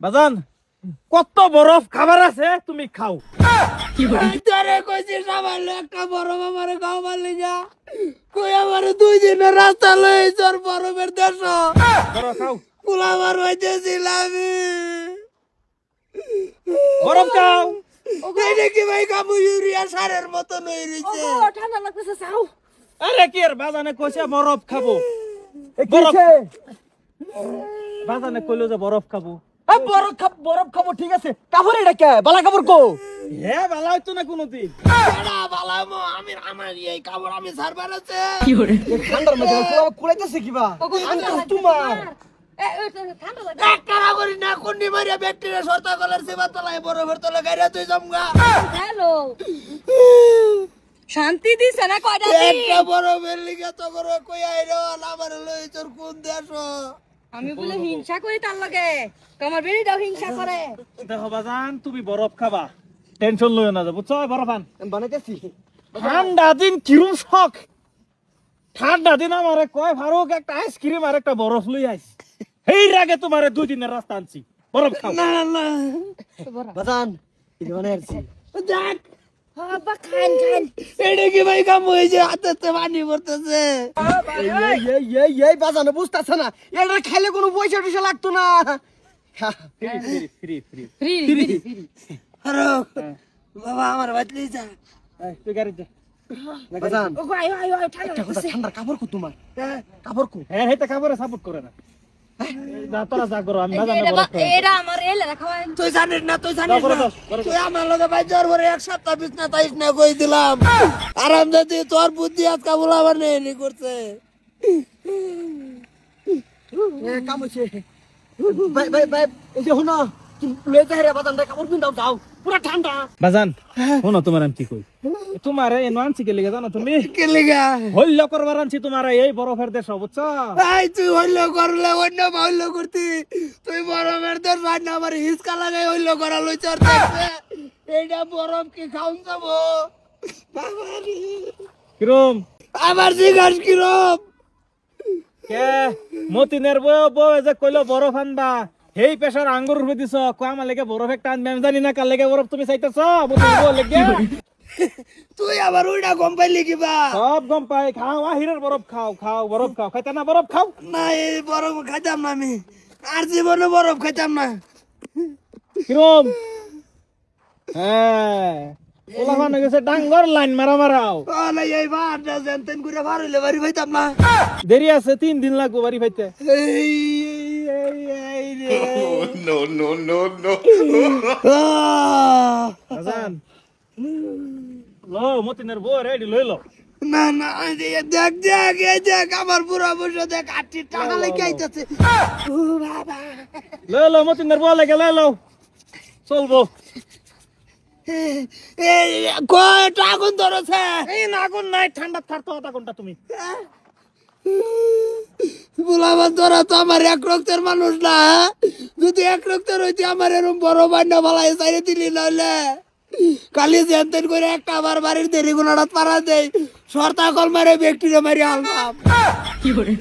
বাজান কত বরফ খাবার আছে তুমি খাও। তোরে কইছি সামান্য একটা বরফ আমারে খাও মারলি যা কই আমারে 2 দিনের রাস্তা লই তোর বরফের দেশ বরফ খাও কুলা মার হইতেছিলাম বরফ খাও। এটা কি ভাই কামু ইউরিয়া সারের মতো নই রইছে ঠান্ডা লাগতেছে চাও। আরে কি এর বাজানে কইছে বরফ খাবো বাজানে কইলো যে বরফ খাবো। বরফ খাবো ঠিক আছে কাপড় এটা কে বালা কাপড় কো হে বালা হইতো না কোনোদিন। এডা বালা মো আমি আমার এই কাপড় আমি সারবার আছে কি করে ঠান্ডার মধ্যে কুলাইতেছে কিবা তোমার ঠান্ডা লাগে কারা করি না কোনি মারিয়া ব্যাকটেরিয়া সরতা কলার সেবা তলায় বরফের তলা গাইরা তুই জমগা হ্যালো শান্তি দিছে না কয়টা একটা বরফের লিগে তো করে কই আইরো আমার লই তোর কোন দেশ আমি বলে হিংসা করি তার লগে তোমার বেরিটাও হিংসা করে। দেখো বাজান তুমি বরফ খাবা টেনশন লইও না বুঝছো বরফ আন বানাইতেছি ঠান্ডা দিন কিরম শখ ঠান্ডা দিন আমারে কয় ফারুক একটা আইসক্রিম আর একটা বরফ লই আইস এই রাগে তোমারে 2 দিনের রাস্তা আনছি বরফ খাও। না না বাজান এটা বানাইছি দেখ বাবা খান খান এটা কি ভাই কাম হইছে হাতে পানি পড়তেছে এই বাজানো বুঝতাছ না এটা খাইলে কোনো পয়সা টয়সা লাগতো না free free free free free Farooq বাবা আমার বাতলি যা তুই গাড়িতে বাজান ও ভাই ভাই ভাই ঠান্ডা লাগতেছে ঠান্ডা কাপড় কো তোমার কাপড় কো হ্যাঁ হেটা কাপড়ে সাপোর্ট করে না যা তোরা যা করো আমি বাজানে বরফ খাই। এটা আমার এলে রাখাওয়া তুই জানিস না তুই আমার লগে ভাই জোর করে এক সপ্তাহ বিছনা তাইস না কই দিলাম আরাম দিতে তোর বুদ্ধি আজকা বলাবার নেই করছে কাম হইছে ভাই ভাই ভাই এই যে হুনো লই যা রে বাদাম কাপড় পিন দাও যাও পুরো ঠান্ডা বাজান শোনো তোমার আমি কি কই তোমারে এনো আনছি কে লিগা জানো তুমি কে লাগা হইল করবার আনছি তোমারে এই বরফের দেশ বুঝছো। এই তুই হইল করলে অন্য হইল করতি তুই বরফের দেশ ভাই না আমার হিসকা লাগাই হইল করা লই চর দেখছে এইটা বরফ কি খাউন যাব বাবা রে কিরম আমার জিগাস কিরম কে মতিনের বউ যে কইলো বরফ আনবা হেই পেশার আঙ্গুর রূপে দিছ কয় আমার লেগে বরফ একটা আনবে আমি জানি না কার লেগে বরফ তুমি চাইতেছ মতিন বউ লেগে তুই আবার ওইটা গম পাইলি কিবা সব গম পাই খাও আহিরের বরফ খাও খাও বরফ খাও খাইতে না বরফ খাও না এই বরফ খাইতাম না আমি আর জীবনে বরফ খাইতাম না কিরম হ্যাঁ ওলা মানে গেছে ডাঙ্গর লাইন মারা মারাও ও না এই বার জানতেন করে বার হইলে বাড়ি পাইতাম না দেরি আছে 3 দিন লাগবো বাড়ি পাইতে। এই রে No, no, no, no. বাজান লো মতিনের বউ রেডি লইলো না না দেখ দেখ এই দেখ আমার পুরো বসে দেখ 8 টাকা লেগে আইতাছে ও বাবা লইলো মতিনের বউ লেগে লইলো চলবো এই কয়টা আগুন ধরেছে এই না আগুন নাই ঠান্ডা থাকতো আধা ঘন্টা তুমি বুলাবার ধরা তো আমার এক রক্তের মানুষ না যদি এক রক্তের হইতে আমার এরকম বড় বান্ডা ভালাই চাইরে দিলি নইলে কালি জেনতেন করে একটা আবার বাড়ির দেরি গুণাটা পারা দেয় সর্তা কল মারে ব্যক্তিরে মারি আলবাম কি করে